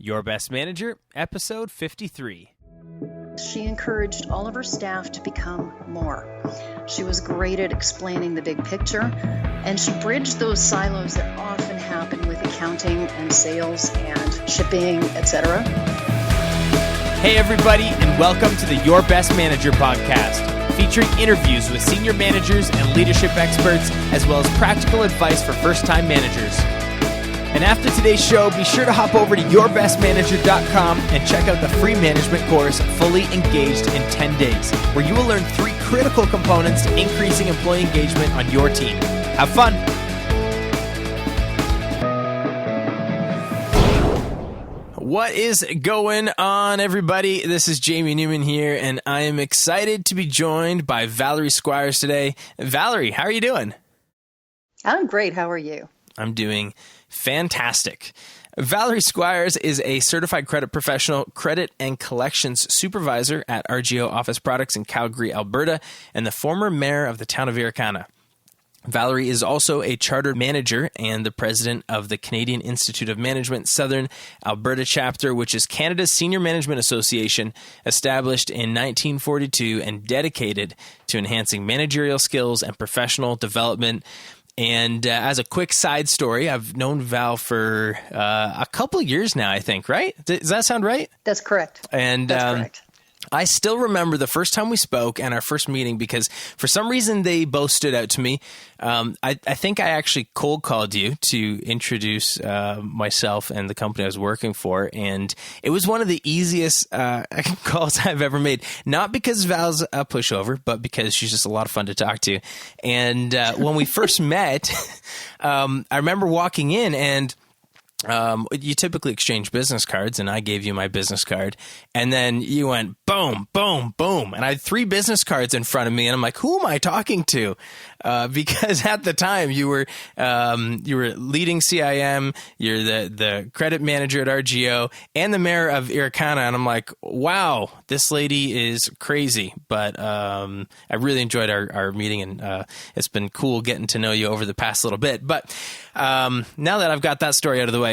Your Best Manager, episode 53. She encouraged all of her staff to become more. She was great at explaining the big picture, and she bridged those silos that often happen with accounting and sales and shipping, etc. Hey everybody, and welcome to the Your Best Manager podcast, featuring interviews with senior managers and leadership experts, as well as practical advice for first-time managers. And after today's show, be sure to hop over to yourbestmanager.com and check out the free management course, Fully Engaged in 10 Days, where you will learn 3 critical components to increasing employee engagement on your team. Have fun! What is going on, everybody? This is Jamie Newman here, and I am excited to be joined by Valerie Squires today. Valerie, how are you doing? I'm great. How are you? I'm doing fantastic. Valerie Squires is a certified credit professional, credit and collections supervisor at RGO Office Products in Calgary, Alberta, and the former mayor of the Town of Irricana. Valerie is also a chartered manager and the president of the Canadian Institute of Management Southern Alberta Chapter, which is Canada's senior management association, established in 1942 and dedicated to enhancing managerial skills and professional development. And as a quick side story, I've known Val for a couple of years now, I think, right? Does that sound right? That's correct. And That's correct. I still remember the first time we spoke and our first meeting because for some reason they both stood out to me. I think I actually cold called you to introduce myself and the company I was working for. And it was one of the easiest calls I've ever made. Not because Val's a pushover, but because she's just a lot of fun to talk to. And when we first met, I remember walking in and you typically exchange business cards, and I gave you my business card, and then you went boom, boom, boom, and I had 3 business cards in front of me, and I'm like, who am I talking to? Because at the time you were leading CIM, you're the credit manager at RGO, and the mayor of Irricana, and I'm like, wow, this lady is crazy. But I really enjoyed our meeting, and it's been cool getting to know you over the past little bit. But now that I've got that story out of the way,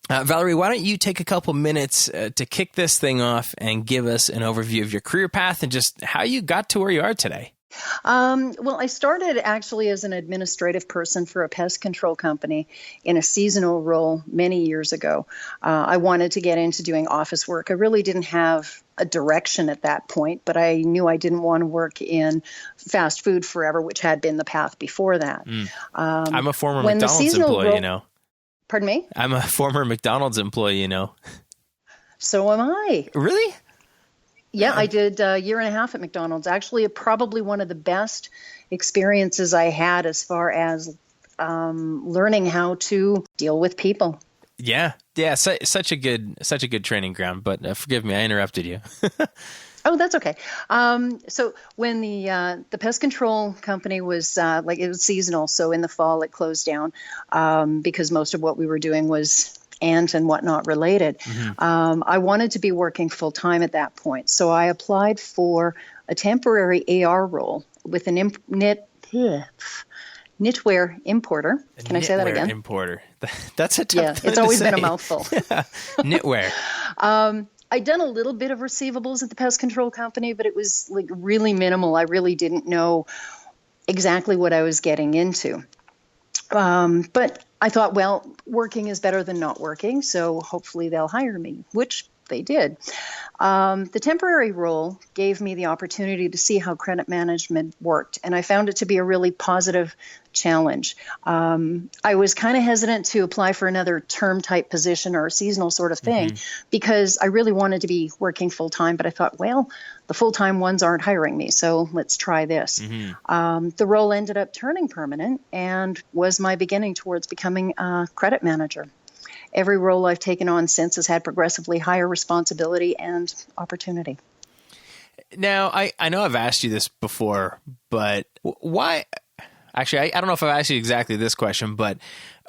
Valerie, why don't you take a couple minutes to kick this thing off and give us an overview of your career path and just how you got to where you are today? Well, I started actually as an administrative person for a pest control company in a seasonal role many years ago. I wanted to get into doing office work. I really didn't have a direction at that point, but I knew I didn't want to work in fast food forever, which had been the path before that. I'm a former McDonald's employee, you know. Pardon me? I'm a former McDonald's employee, you know. So am I. Really? Yeah, I did a year and a half at McDonald's. Actually, probably one of the best experiences I had as far as learning how to deal with people. Yeah. Such a good training ground. But forgive me, I interrupted you. Oh, that's okay. So when the pest control company was it was seasonal, so in the fall it closed down because most of what we were doing was ant and whatnot related. Mm-hmm. I wanted to be working full time at that point, so I applied for a temporary AR role with an knitwear importer. Can I say that again? Importer. That's a tough thing it's always to been say. A mouthful. Yeah. Knitwear. I'd done a little bit of receivables at the pest control company, but it was like really minimal. I really didn't know exactly what I was getting into. But I thought, well, working is better than not working, so hopefully they'll hire me, which they did. The temporary role gave me the opportunity to see how credit management worked, and I found it to be a really positive challenge. I was kind of hesitant to apply for another term-type position or a seasonal sort of thing because I really wanted to be working full-time, but I thought, well, the full-time ones aren't hiring me, so let's try this. The role ended up turning permanent and was my beginning towards becoming a credit manager. Every role I've taken on since has had progressively higher responsibility and opportunity. Now, I know I've asked you this before, but why? Actually, I don't know if I've asked you exactly this question, but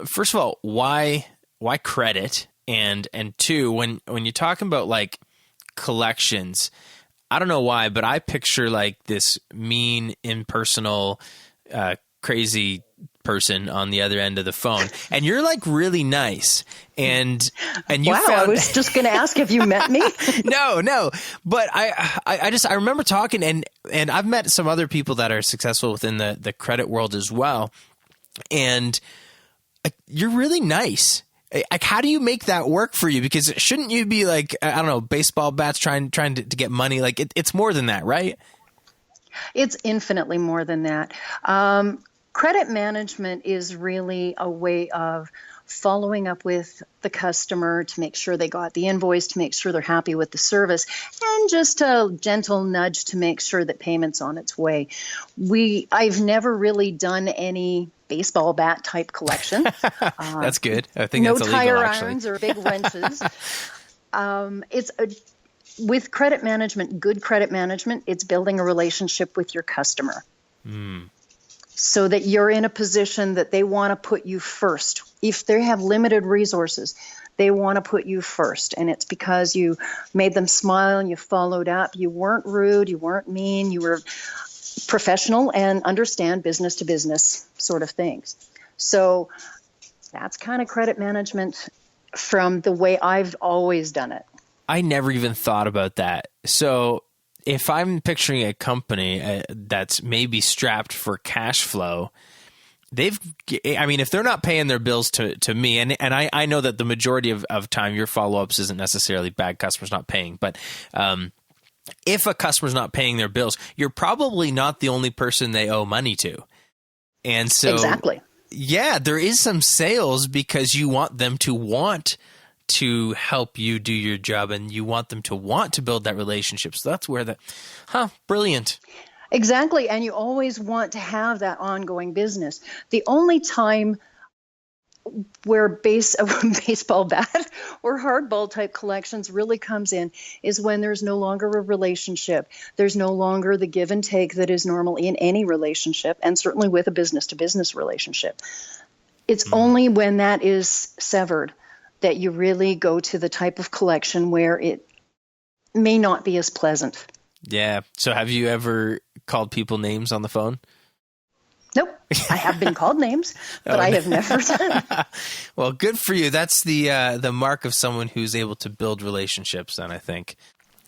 first of all, why credit? And 2, when you're talking about like collections, I don't know why, but I picture like this mean, impersonal, crazy person on the other end of the phone, and you're like really nice. And you wow, I was just going to ask, have you met me? No. But I remember talking, and I've met some other people that are successful within the credit world as well. And you're really nice. Like, how do you make that work for you? Because shouldn't you be like, I don't know, baseball bats trying to get money? Like it's more than that, right? It's infinitely more than that. Credit management is really a way of following up with the customer to make sure they got the invoice, to make sure they're happy with the service, and just a gentle nudge to make sure that payment's on its way. I've never really done any baseball bat type collection. That's good. I think no that's illegal, tire actually. irons or big wrenches. With credit management, good credit management, it's building a relationship with your customer. So that you're in a position that they want to put you first. If they have limited resources, they want to put you first. And it's because you made them smile and you followed up. You weren't rude. You weren't mean. You were professional and understand business to business sort of things. So that's kind of credit management from the way I've always done it. I never even thought about that. So if I'm picturing a company that's maybe strapped for cash flow, if they're not paying their bills to me, and I know that the majority of time your follow-ups isn't necessarily bad customers not paying, but if a customer's not paying their bills, you're probably not the only person they owe money to. And so, exactly. Yeah, there is some sales because you want them to want to help you do your job, and you want them to want to build that relationship. So that's where brilliant. Exactly. And you always want to have that ongoing business. The only time where baseball bat or hardball type collections really comes in is when there's no longer a relationship. There's no longer the give and take that is normal in any relationship, and certainly with a business to business relationship. It's only when that is severed that you really go to the type of collection where it may not be as pleasant. Yeah. So have you ever called people names on the phone? Nope. I have been called names, but I have never done. Well, good for you. That's the mark of someone who's able to build relationships, then, I think.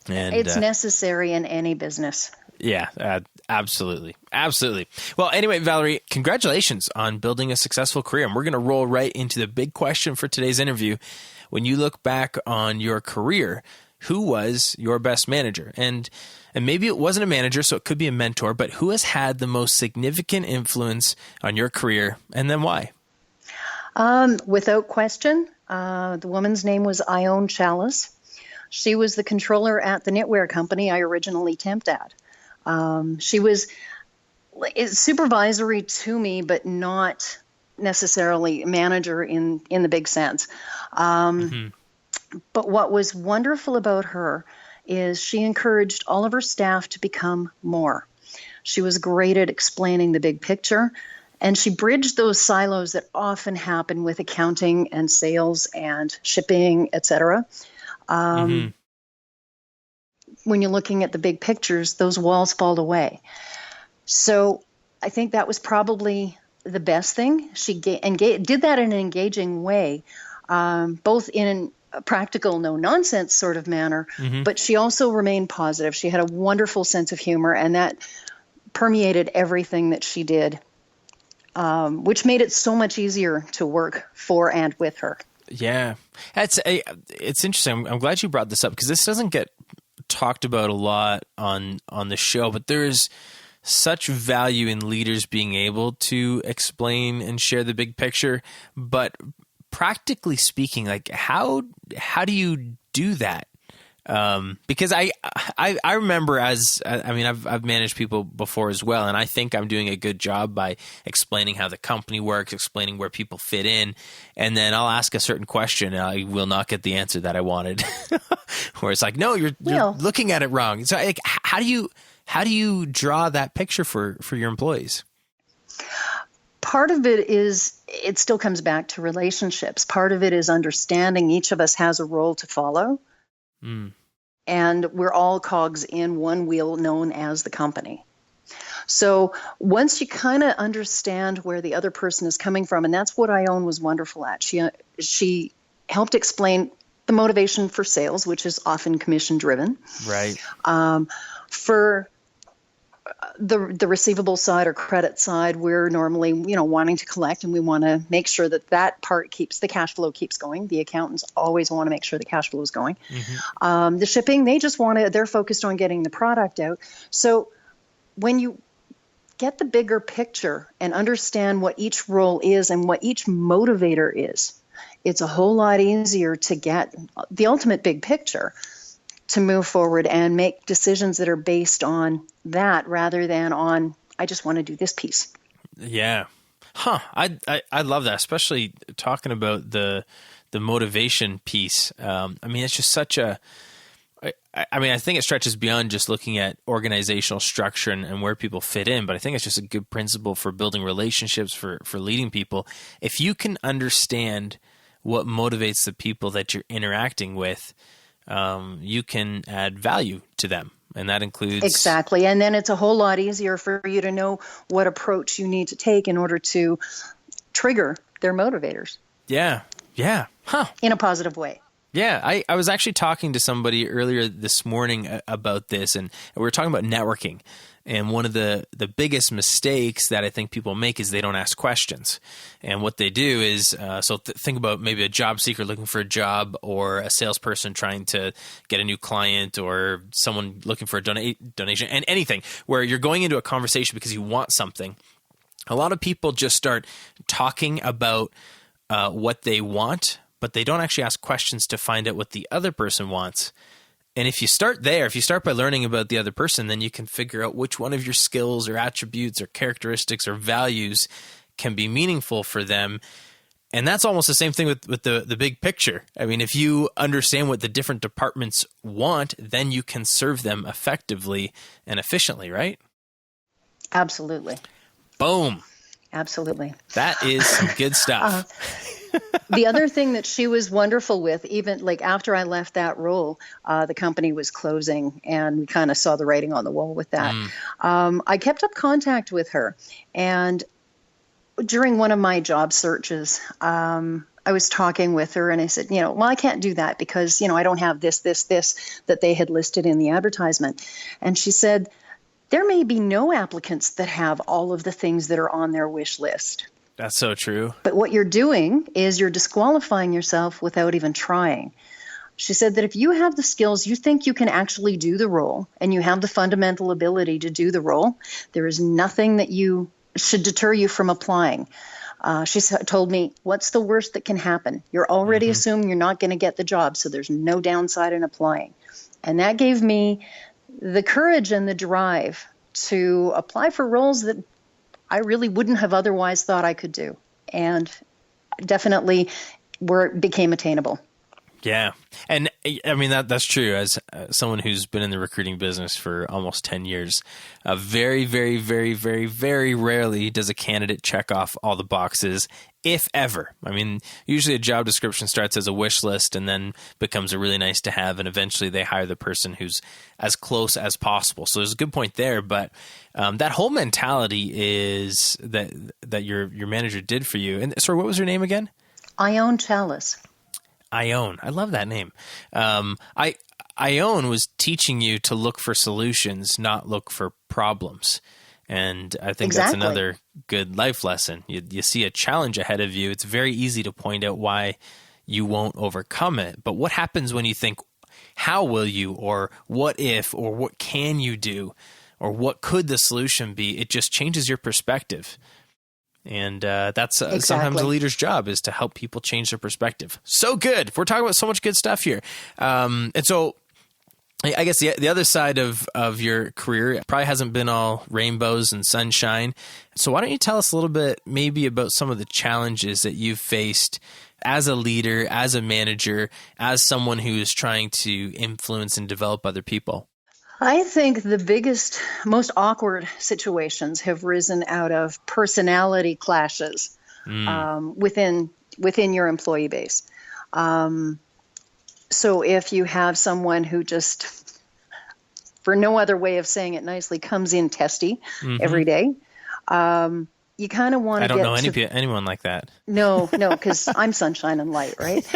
And it's necessary in any business. Yeah, absolutely. Absolutely. Well, anyway, Valerie, congratulations on building a successful career. And we're going to roll right into the big question for today's interview. When you look back on your career, who was your best manager? And maybe it wasn't a manager, so it could be a mentor, but who has had the most significant influence on your career, and then why? Without question, the woman's name was Ione Chalice. She was the controller at the knitwear company I originally temped at. She was supervisory to me, but not necessarily manager in the big sense. But what was wonderful about her is she encouraged all of her staff to become more. She was great at explaining the big picture, and she bridged those silos that often happen with accounting and sales and shipping, etc. When you're looking at the big pictures, those walls fall away. So I think that was probably the best thing. She did that in an engaging way, both in a practical, no-nonsense sort of manner, but she also remained positive. She had a wonderful sense of humor, and that permeated everything that she did, which made it so much easier to work for and with her. Yeah, it's interesting. I'm glad you brought this up because this doesn't get talked about a lot on the show, but there's such value in leaders being able to explain and share the big picture. But practically speaking, like how do you do that? Because I remember I've managed people before as well, and I think I'm doing a good job by explaining how the company works, explaining where people fit in, and then I'll ask a certain question and I will not get the answer that I wanted. Where it's like, no, you're looking at it wrong. So like, how do you draw that picture for your employees? Part of it is, it still comes back to relationships. Part of it is understanding each of us has a role to follow. And we're all cogs in one wheel known as the company. So once you kind of understand where the other person is coming from, and that's what Ione was wonderful at. She helped explain the motivation for sales, which is often commission driven. Right. For the receivable side or credit side, we're normally, wanting to collect, and we want to make sure that part the cash flow keeps going. The accountants always want to make sure the cash flow is going. The shipping, they're focused on getting the product out. So when you get the bigger picture and understand what each role is and what each motivator is, it's a whole lot easier to get the ultimate big picture, to move forward and make decisions that are based on that rather than on, I just want to do this piece. Yeah. Huh. I love that, especially talking about the motivation piece. It's just such a, I think it stretches beyond just looking at organizational structure and where people fit in, but I think it's just a good principle for building relationships, for leading people. If you can understand what motivates the people that you're interacting with, you can add value to them. And that includes... Exactly. And then it's a whole lot easier for you to know what approach you need to take in order to trigger their motivators. Yeah. Yeah. Huh. In a positive way. Yeah. I was actually talking to somebody earlier this morning about this, and we were talking about networking. And one of the biggest mistakes that I think people make is they don't ask questions. And what they do is, think about maybe a job seeker looking for a job, or a salesperson trying to get a new client, or someone looking for a donation, and anything where you're going into a conversation because you want something. A lot of people just start talking about what they want, but they don't actually ask questions to find out what the other person wants. And if you start there, if you start by learning about the other person, then you can figure out which one of your skills or attributes or characteristics or values can be meaningful for them. And that's almost the same thing with the big picture. I mean, if you understand what the different departments want, then you can serve them effectively and efficiently, right? Absolutely. Boom. Absolutely. That is some good stuff. The other thing that she was wonderful with, even like after I left that role, the company was closing, and we kind of saw the writing on the wall with that. I kept up contact with her, and during one of my job searches, I was talking with her, and I said, I can't do that because, I don't have this that they had listed in the advertisement. And she said, there may be no applicants that have all of the things that are on their wish list. That's so true. But what you're doing is you're disqualifying yourself without even trying. She said that if you have the skills, you think you can actually do the role, and you have the fundamental ability to do the role, there is nothing that should deter you from applying. She told me, what's the worst that can happen? You're already assuming you're not going to get the job, so there's no downside in applying. And that gave me the courage and the drive to apply for roles that I really wouldn't have otherwise thought I could do, and definitely became attainable. Yeah. And I mean, that's true. As someone who's been in the recruiting business for almost 10 years, very, very, very, very, very rarely does a candidate check off all the boxes, if ever. I mean, usually a job description starts as a wish list and then becomes a really nice to have, and eventually they hire the person who's as close as possible. So there's a good point there, but that whole mentality is that your manager did for you. And sorry, what was her name again? Ione Chalice. Ione. I love that name. Ione was teaching you to look for solutions, not look for problems. And I think that's another good life lesson. You see a challenge ahead of you. It's very easy to point out why you won't overcome it. But what happens when you think, how will you, or what if, or what can you do, or what could the solution be? It just changes your perspective. And that's sometimes a leader's job, is to help people change their perspective. So good. We're talking about so much good stuff here. And so I guess the other side of your career probably hasn't been all rainbows and sunshine. So why don't you tell us a little bit maybe about some of the challenges that you've faced as a leader, as a manager, as someone who is trying to influence and develop other people? I think the biggest, most awkward situations have risen out of personality clashes within your employee base. So if you have someone who just, for no other way of saying it nicely, comes in testy every day. You kind of want to get I don't know anyone like that. No, because I'm sunshine and light, right?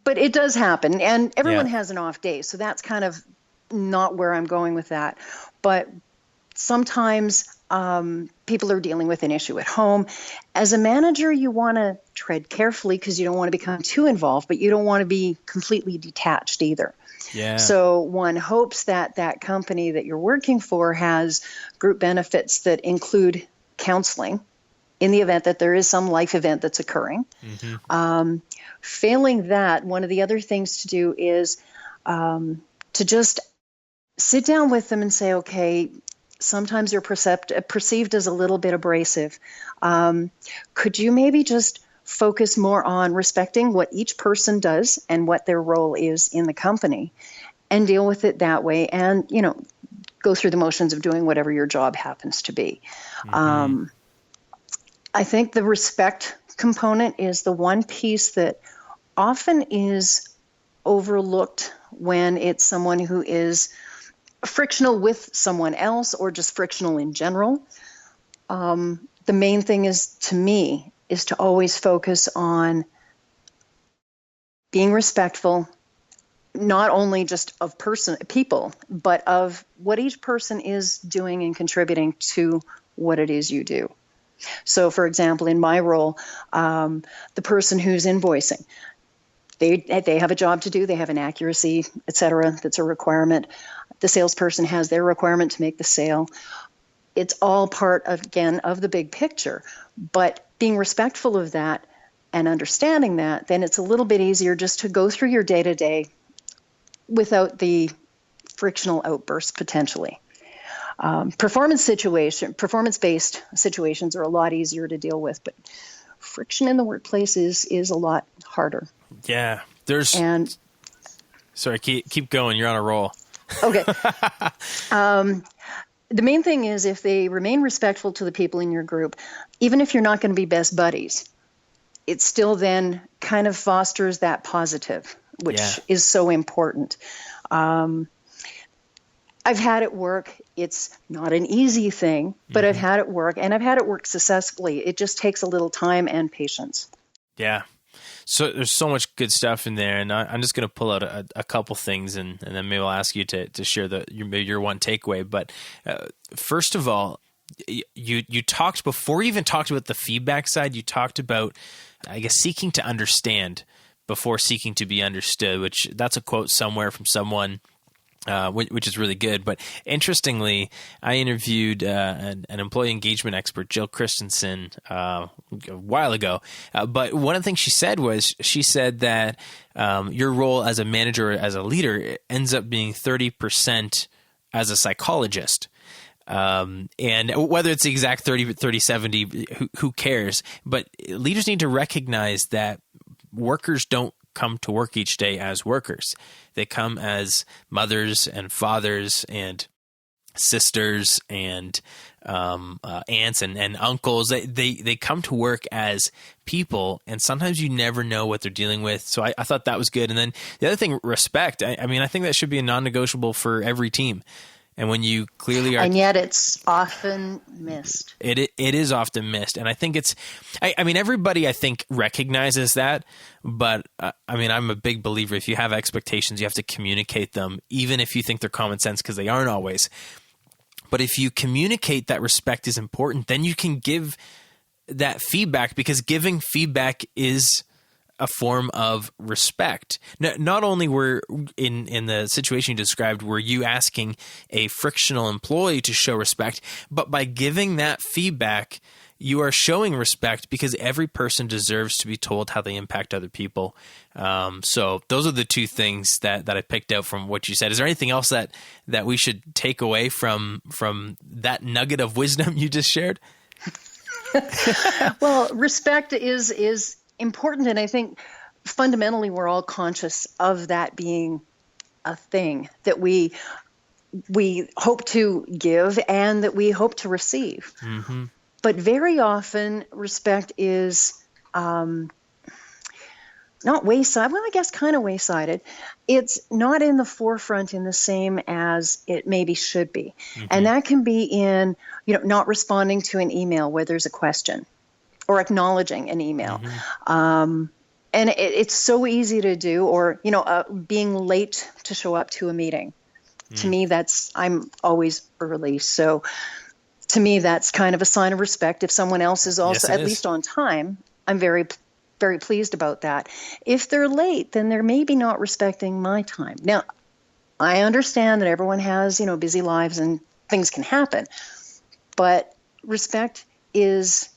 But it does happen, and everyone has an off day, so that's kind of not where I'm going with that. But sometimes people are dealing with an issue at home. As a manager, you want to tread carefully because you don't want to become too involved, but you don't want to be completely detached either. Yeah. So one hopes that that company that you're working for has group benefits that include counseling in the event that there is some life event that's occurring. Failing that, one of the other things to do is to just sit down with them and say, okay, sometimes you're perceived as a little bit abrasive. Could you maybe just focus more on respecting what each person does and what their role is in the company and deal with it that way, and, go through the motions of doing whatever your job happens to be. I think the respect component is the one piece that often is overlooked when it's someone who is frictional with someone else or just frictional in general. The main thing is, to me, is to always focus on being respectful, not only just of people, but of what each person is doing and contributing to what it is you do. So, for example, in my role, the person who's invoicing, they have a job to do. They have an accuracy, et cetera, that's a requirement. The salesperson has their requirement to make the sale. It's all part of the big picture. But being respectful of that and understanding that, then it's a little bit easier just to go through your day-to-day without the frictional outbursts potentially. Performance-based situations are a lot easier to deal with, but friction in the workplace is a lot harder. Yeah. Sorry, keep going. You're on a roll. Okay. The main thing is, if they remain respectful to the people in your group, even if you're not going to be best buddies, it still then kind of fosters that positive, which is so important. I've had it work. It's not an easy thing, but I've had it work, and I've had it work successfully. It just takes a little time and patience. Yeah. So there's so much good stuff in there, and I'm just going to pull out a couple things, and then maybe I'll ask you to share your one takeaway. But first of all, you talked, before you even talked about the feedback side, you talked about, I guess, seeking to understand before seeking to be understood, which that's a quote somewhere from someone, which is really good. But interestingly, I interviewed an employee engagement expert, Jill Christensen, a while ago. But one of the things she said that your role as a manager, as a leader, ends up being 30% as a psychologist. And whether it's the exact 30, 70, who cares? But leaders need to recognize that workers don't come to work each day as workers. They come as mothers and fathers and sisters and aunts and uncles. They come to work as people, and sometimes you never know what they're dealing with. So I thought that was good. And then the other thing, respect. I mean, I think that should be a non-negotiable for every team. And when you clearly are, and yet it's often missed. It is often missed, and I think I mean, everybody I think recognizes that, but I mean, I'm a big believer. If you have expectations, you have to communicate them, even if you think they're common sense, because they aren't always. But if you communicate that respect is important, then you can give that feedback, because giving feedback is a form of respect. Not only were in the situation you described, were you asking a frictional employee to show respect, but by giving that feedback, you are showing respect, because every person deserves to be told how they impact other people. So those are the two things that I picked out from what you said. Is there anything else that we should take away from that nugget of wisdom you just shared? Well, respect is important, and I think fundamentally we're all conscious of that being a thing that we hope to give and that we hope to receive. Mm-hmm. But very often respect is not wayside, well, I guess kind of waysided. It's not in the forefront in the same as it maybe should be. And that can be in, not responding to an email where there's a question or acknowledging an email. And it's so easy to do, or, being late to show up to a meeting. To me, I'm always early. So to me, that's kind of a sign of respect. If someone else is also at least on time, I'm very, very pleased about that. If they're late, then they're maybe not respecting my time. Now, I understand that everyone has, busy lives and things can happen, but respect is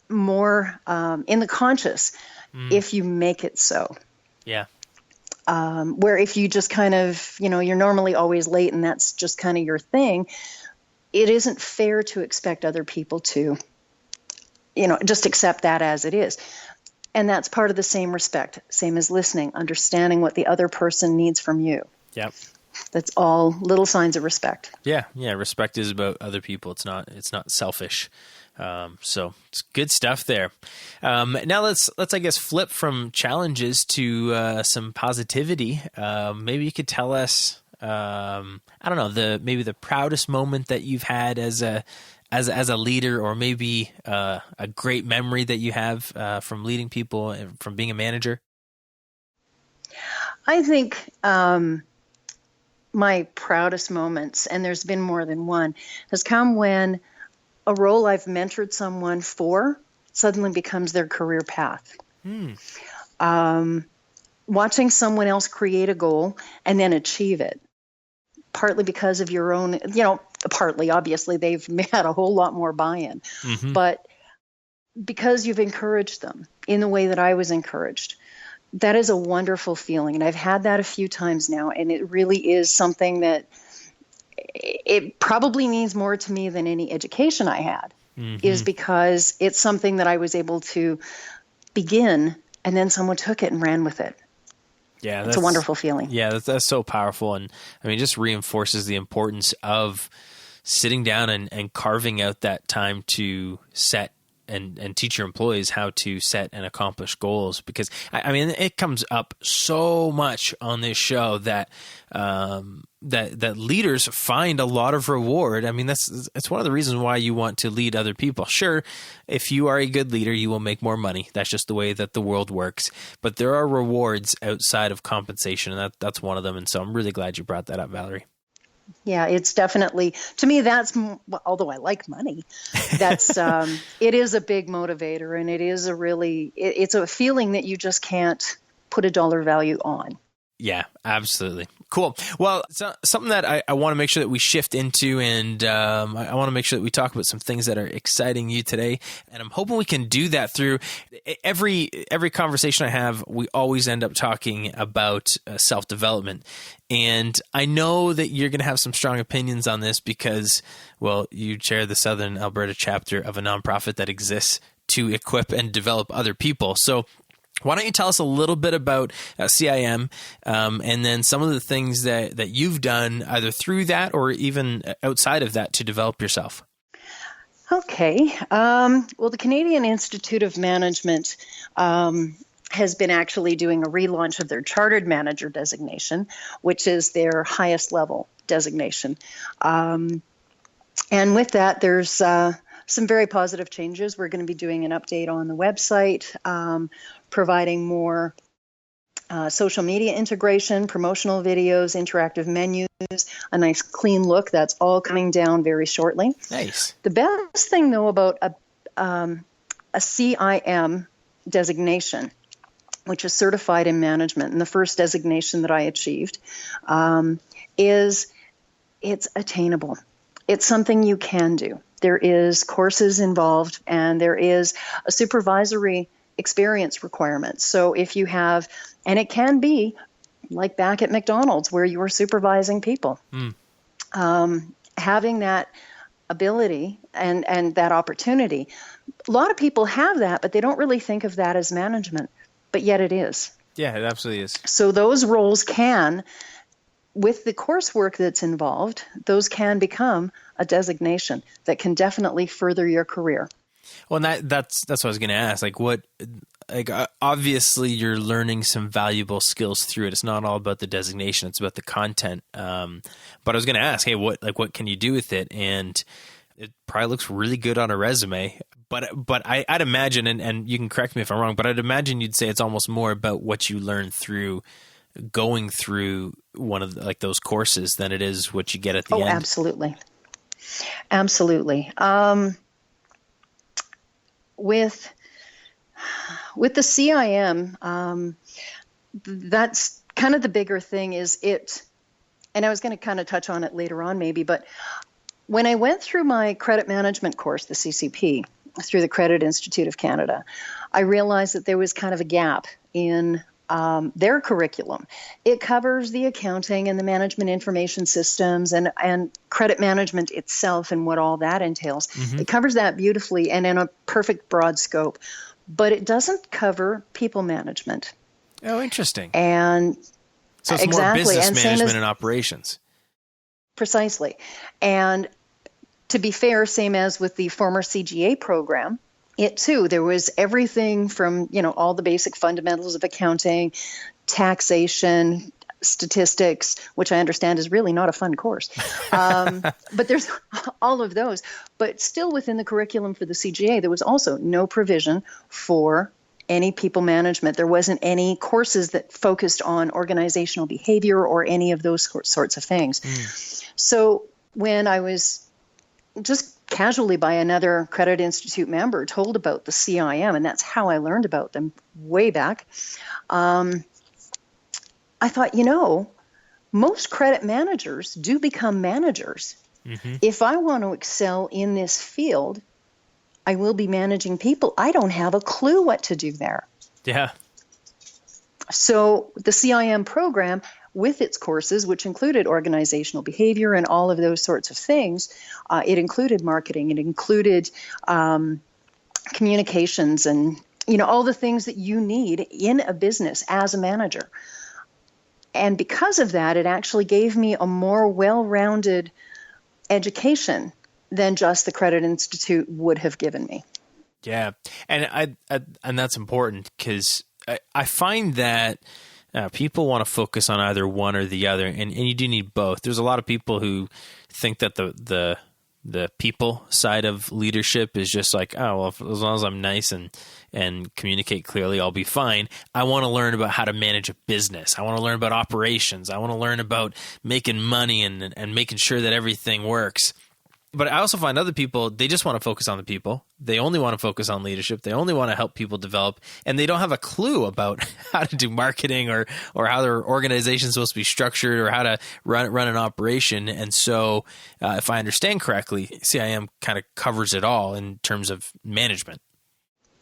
more in the conscious if you make it so. Yeah. Where if you just kind of, you're normally always late and that's just kind of your thing, it isn't fair to expect other people to, just accept that as it is. And that's part of the same respect, same as listening, understanding what the other person needs from you. Yep. That's all little signs of respect. Yeah. Yeah. Respect is about other people. It's not selfish. So it's good stuff there. Now let's, I guess, flip from challenges to, some positivity. Maybe you could tell us, I don't know, maybe the proudest moment that you've had as a leader, or maybe, a great memory that you have, from leading people and from being a manager. I think, my proudest moments, and there's been more than one, has come when a role I've mentored someone for suddenly becomes their career path. Watching someone else create a goal and then achieve it, partly because of your own, partly, obviously, they've had a whole lot more buy-in, but because you've encouraged them in the way that I was encouraged. That is a wonderful feeling. And I've had that a few times now, and it really is something that it probably means more to me than any education I had, is because it's something that I was able to begin, and then someone took it and ran with it. Yeah, it's a wonderful feeling. Yeah, that's so powerful. And I mean, it just reinforces the importance of sitting down and carving out that time to set and teach your employees how to set and accomplish goals. Because I mean, it comes up so much on this show that that leaders find a lot of reward. I mean, it's one of the reasons why you want to lead other people. Sure, if you are a good leader, you will make more money. That's just the way that the world works. But there are rewards outside of compensation, and that's one of them. And so I'm really glad you brought that up, Valerie. Yeah, it's definitely, to me, although I like money, that's, it is a big motivator, and it is it's a feeling that you just can't put a dollar value on. Yeah, absolutely. Cool. Well, something that I want to make sure that we shift into, and I want to make sure that we talk about some things that are exciting you today. And I'm hoping we can do that through every conversation I have. We always end up talking about self-development. And I know that you're going to have some strong opinions on this because, well, you chair the Southern Alberta Chapter of a nonprofit that exists to equip and develop other people. So why don't you tell us a little bit about CIM, and then some of the things that you've done either through that or even outside of that to develop yourself? Okay. Well, the Canadian Institute of Management has been actually doing a relaunch of their Chartered Manager designation, which is their highest level designation. And with that, there's some very positive changes. We're going to be doing an update on the website, providing more social media integration, promotional videos, interactive menus, a nice clean look. That's all coming down very shortly. Nice. The best thing, though, about a CIM designation, which is Certified in Management, and the first designation that I achieved, is it's attainable. It's something you can do. There is courses involved, and there is a supervisory experience requirement. So if you have, and it can be like back at McDonald's where you are supervising people, having that ability and that opportunity. A lot of people have that, but they don't really think of that as management, but yet it is. Yeah, it absolutely is. So those roles can, with the coursework that's involved, those can become a designation that can definitely further your career. Well, and that's what I was going to ask. Like, what like obviously you're learning some valuable skills through it. It's not all about the designation; it's about the content. But I was going to ask, hey, what can you do with it? And it probably looks really good on a resume. But I'd imagine, and you can correct me if I'm wrong, but I'd imagine you'd say it's almost more about what you learn through going through one of like those courses than it is what you get at the end. Absolutely. Absolutely. With the CIM, that's kind of the bigger thing is it, and I was going to kind of touch on it later on maybe, but when I went through my credit management course, the CCP, through the Credit Institute of Canada, I realized that there was kind of a gap in their curriculum. It covers the accounting and the management information systems and credit management itself and what all that entails. Mm-hmm. It covers that beautifully and in a perfect broad scope, but it doesn't cover people management. Oh, interesting. And so it's exactly. more business management and operations. Precisely. And to be fair, same as with the former CGA program, it too, there was everything from, all the basic fundamentals of accounting, taxation, statistics, which I understand is really not a fun course. But there's all of those. But still within the curriculum for the CGA, there was also no provision for any people management. There wasn't any courses that focused on organizational behavior or any of those sorts of things. So when I was just casually by another Credit Institute member told about the CIM, and that's how I learned about them way back, I thought, most credit managers do become managers. Mm-hmm. If I want to excel in this field, I will be managing people. I don't have a clue what to do there. Yeah. So the CIM program, with its courses, which included organizational behavior and all of those sorts of things, it included marketing, it included communications and, all the things that you need in a business as a manager. And because of that, it actually gave me a more well-rounded education than just the Credit Institute would have given me. Yeah. And and that's important because I find that people want to focus on either one or the other, and you do need both. There's a lot of people who think that the people side of leadership is just like, oh, well, as long as I'm nice and communicate clearly, I'll be fine. I want to learn about how to manage a business. I want to learn about operations. I want to learn about making money and making sure that everything works. But I also find other people, they just want to focus on the people. They only want to focus on leadership. They only want to help people develop, and they don't have a clue about how to do marketing or how their organization is supposed to be structured or how to run an operation. And so if I understand correctly, CIM kind of covers it all in terms of management.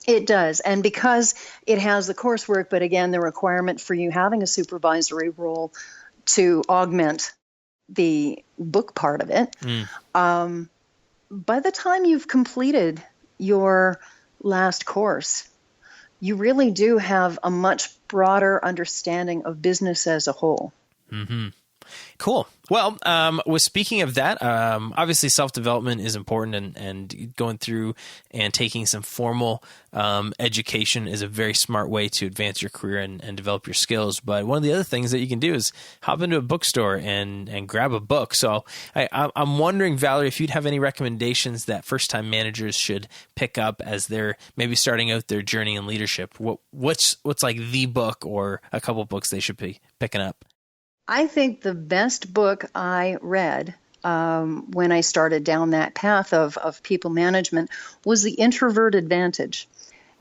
It does. And because it has the coursework, but again, the requirement for you having a supervisory role to augment the book part of it, by the time you've completed your last course, you really do have a much broader understanding of business as a whole. Mm-hmm. Cool. Well, speaking of that, obviously self-development is important, and going through and taking some formal education is a very smart way to advance your career and develop your skills. But one of the other things that you can do is hop into a bookstore and grab a book. So I'm wondering, Valerie, if you'd have any recommendations that first-time managers should pick up as they're maybe starting out their journey in leadership. What's like the book or a couple books they should be picking up? I think the best book I read when I started down that path of people management was The Introvert Advantage.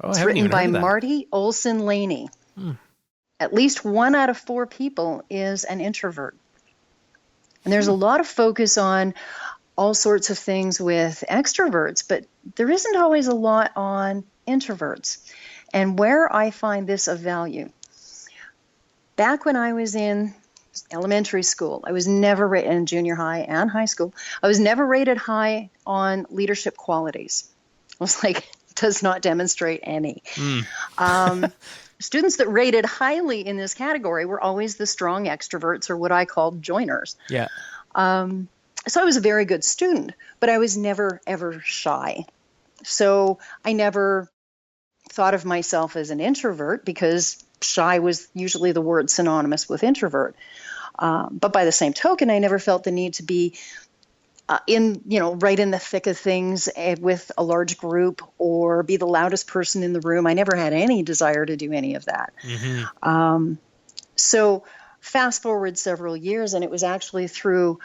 Oh, it's written by Marty Olson Laney. At least 1 out of 4 people is an introvert. And there's a lot of focus on all sorts of things with extroverts, but there isn't always a lot on introverts. And where I find this of value, back when I was in elementary school, I was never rated, in junior high and high school, I was never rated high on leadership qualities. I was like, does not demonstrate any. Students that rated highly in this category were always the strong extroverts, or what I called joiners. Yeah. So I was a very good student, but I was never, ever shy. So I never thought of myself as an introvert because shy was usually the word synonymous with introvert. But by the same token, I never felt the need to be right in the thick of things with a large group or be the loudest person in the room. I never had any desire to do any of that. Mm-hmm. So fast forward several years, and it was actually through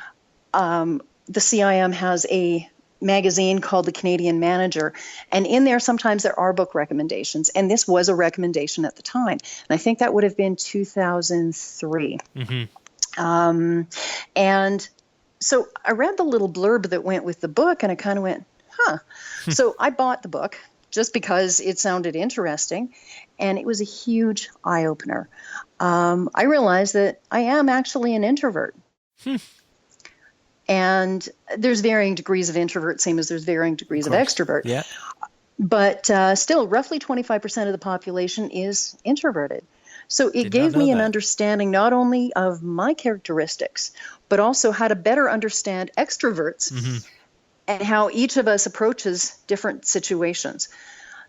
the CIM has a magazine called The Canadian Manager, and in there sometimes there are book recommendations, and this was a recommendation at the time, and I think that would have been 2003. Mm-hmm. And so I read the little blurb that went with the book, and I kind of went, So I bought the book just because it sounded interesting, and it was a huge eye-opener. I realized that I am actually an introvert. And there's varying degrees of introvert, same as there's varying degrees of extrovert. Yeah. But still, roughly 25% of the population is introverted. So it gave me an understanding not only of my characteristics, but also how to better understand extroverts and how each of us approaches different situations.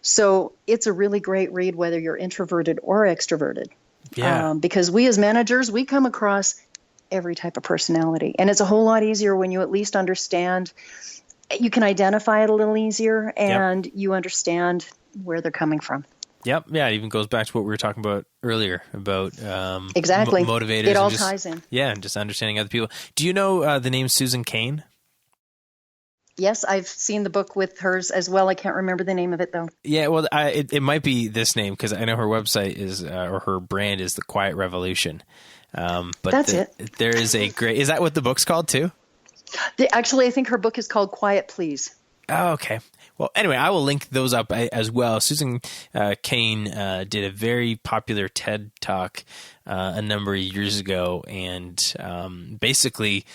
So it's a really great read, whether you're introverted or extroverted. Yeah. Because we as managers, we come across every type of personality. And it's a whole lot easier when you at least understand, you can identify it a little easier, and you understand where they're coming from. Yep. Yeah. It even goes back to what we were talking about earlier about exactly motivators. It all ties in. Yeah, and just understanding other people. Do you know the name Susan Cain? Yes, I've seen the book with hers as well. I can't remember the name of it though. Yeah, well, it might be this name because I know her website is or her brand is The Quiet Revolution. But that's it. There is a great. Is that what the book's called too? Actually, I think her book is called Quiet Please. Oh, okay. Well, anyway, I will link those up as well. Susan Cain did a very popular TED Talk a number of years ago, and basically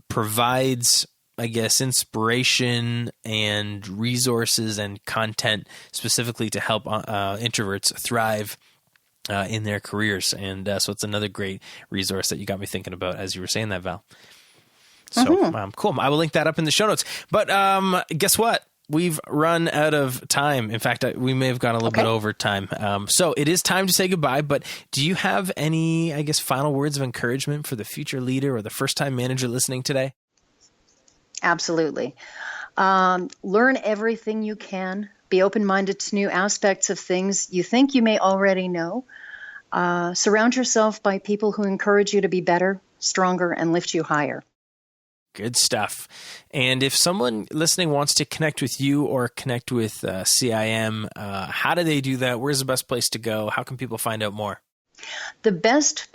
provides, I guess, inspiration and resources and content specifically to help introverts thrive in their careers. And so it's another great resource that you got me thinking about as you were saying that, Val. So cool. I will link that up in the show notes. But guess what? We've run out of time. In fact, we may have gone a little bit over time. So it is time to say goodbye. But do you have any, I guess, final words of encouragement for the future leader or the first-time manager listening today? Absolutely. Learn everything you can. Be open-minded to new aspects of things you think you may already know. Surround yourself by people who encourage you to be better, stronger, and lift you higher. Good stuff. And if someone listening wants to connect with you or connect with CIM, how do they do that? Where's the best place to go? How can people find out more? The best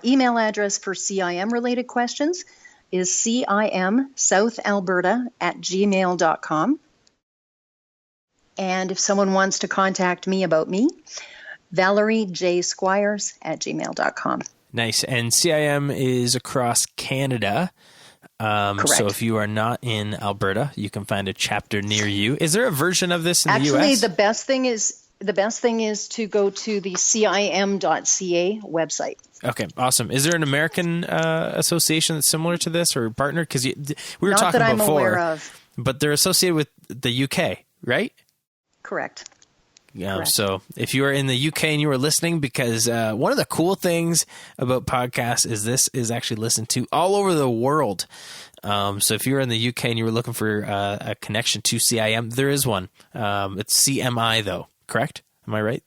email address for CIM-related questions is cimsouthalberta@gmail.com. And if someone wants to contact me about me, ValerieJSquires@gmail.com. Nice. And CIM is across Canada. So if you are not in Alberta, you can find a chapter near you. Is there a version of this in the US? Actually, the best thing is to go to the CIM.ca website. Okay, awesome. Is there an American association that's similar to this or partner? Because we were not talking that I'm before, aware of. But they're associated with the UK, right? Correct. Yeah. So if you are in the UK and you are listening, because one of the cool things about podcasts is this is actually listened to all over the world. So if you're in the UK and you were looking for a connection to CIM, there is one. It's CMI though, correct? Am I right?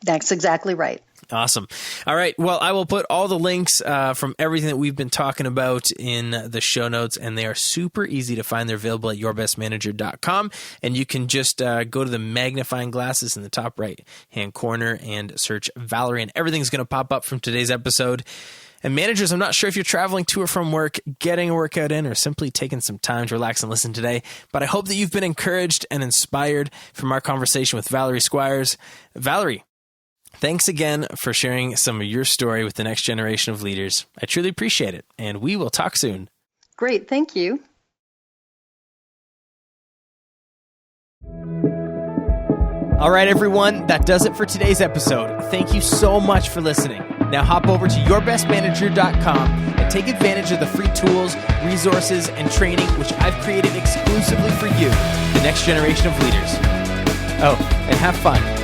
That's exactly right. Awesome. All right. Well, I will put all the links from everything that we've been talking about in the show notes, and they are super easy to find. They're available at yourbestmanager.com, and you can just go to the magnifying glasses in the top right-hand corner and search Valerie, and everything's going to pop up from today's episode. And managers, I'm not sure if you're traveling to or from work, getting a workout in, or simply taking some time to relax and listen today, but I hope that you've been encouraged and inspired from our conversation with Valerie Squires. Valerie, thanks again for sharing some of your story with the next generation of leaders. I truly appreciate it, and we will talk soon. Great. Thank you. All right, everyone, that does it for today's episode. Thank you so much for listening. Now hop over to yourbestmanager.com and take advantage of the free tools, resources, and training which I've created exclusively for you, the next generation of leaders. Oh, and have fun.